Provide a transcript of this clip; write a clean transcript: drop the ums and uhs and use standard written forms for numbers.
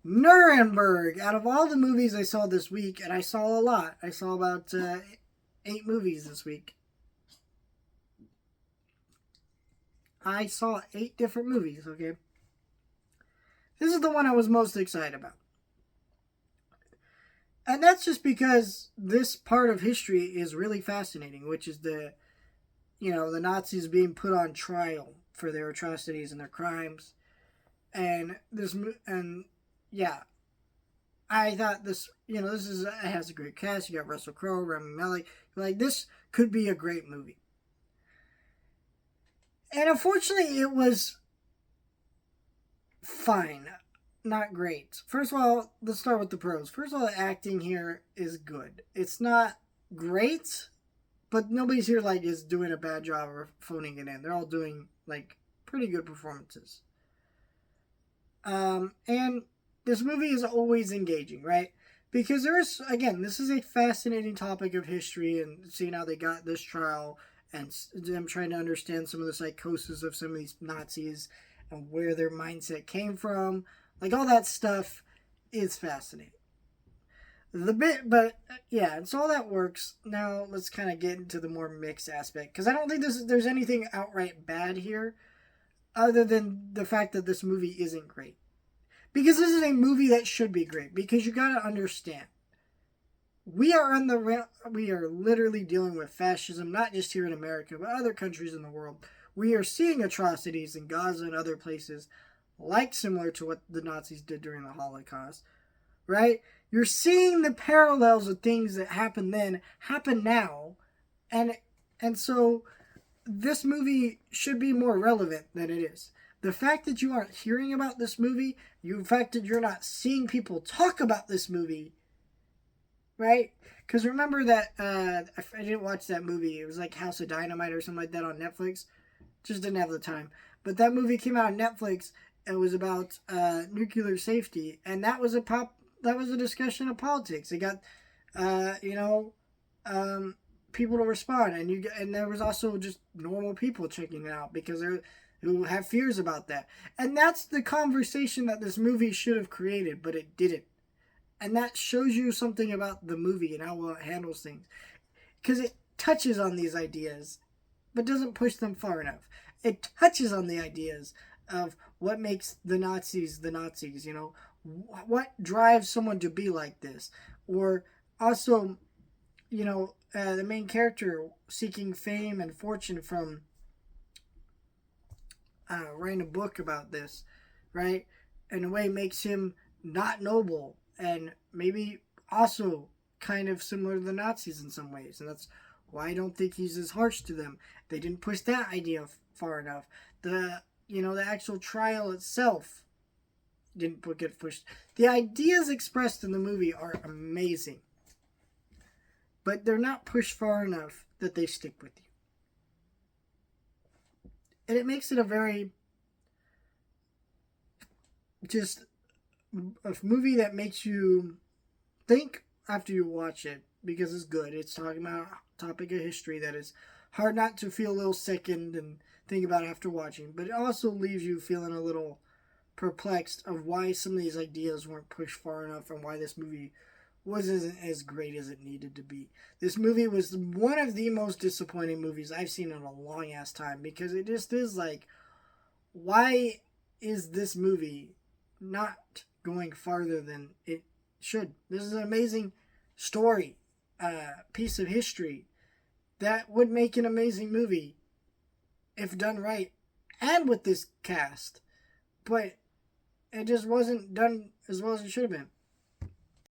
Nuremberg. Out of all the movies I saw this week, and I saw a lot, I saw about 8 movies this week. I saw 8 different movies, okay? This is the one I was most excited about. And that's just because this part of history is really fascinating, which is the Nazis being put on trial for their atrocities and their crimes. And yeah, I thought it has a great cast. You got Russell Crowe, Rami Malek. Like, this could be a great movie. And unfortunately, it was fine. Not great. First of all, let's start with the pros. First of all, the acting here is good. It's not great, but nobody's here is doing a bad job or phoning it in. They're all doing pretty good performances. And this movie is always engaging, right? Because this is a fascinating topic of history and seeing how they got this trial and them trying to understand some of the psychosis of some of these Nazis and where their mindset came from. All that stuff is fascinating. And so all that works. Now let's kind of get into the more mixed aspect, because I don't think there's anything outright bad here, other than the fact that this movie isn't great. Because this is a movie that should be great. Because you gotta understand, we are literally dealing with fascism, not just here in America, but other countries in the world. We are seeing atrocities in Gaza and other places, similar to what the Nazis did during the Holocaust, right? You're seeing the parallels of things that happened then happen now, and so this movie should be more relevant than it is. The fact that you aren't hearing about this movie, the fact that you're not seeing people talk about this movie, right? Because remember that I didn't watch that movie. It was like House of Dynamite or something like that on Netflix. Just didn't have the time. But that movie came out on Netflix. It was about nuclear safety, and that was a discussion of politics. It got people to respond, and there was also just normal people checking it out because who have fears about that. And that's the conversation that this movie should have created, but it didn't. And that shows you something about the movie and how well it handles things, because it touches on these ideas, but doesn't push them far enough. It touches on the ideas of what makes the Nazis, what drives someone to be like this, or also, the main character seeking fame and fortune from writing a book about this, right? In a way, makes him not noble, and maybe also kind of similar to the Nazis in some ways, and that's why I don't think he's as harsh to them. They didn't push that idea far enough. The actual trial itself didn't get pushed. The ideas expressed in the movie are amazing, but they're not pushed far enough that they stick with you. And it makes it a movie that makes you think after you watch it, because it's good. It's talking about a topic of history that is hard not to feel a little sickened and think about after watching, but it also leaves you feeling a little perplexed of why some of these ideas weren't pushed far enough and why this movie wasn't as great as it needed to be. This movie was one of the most disappointing movies I've seen in a long ass time, because it just is why is this movie not going farther than it should? This is an amazing story, piece of history that would make an amazing movie if done right and with this cast, but it just wasn't done as well as it should have been.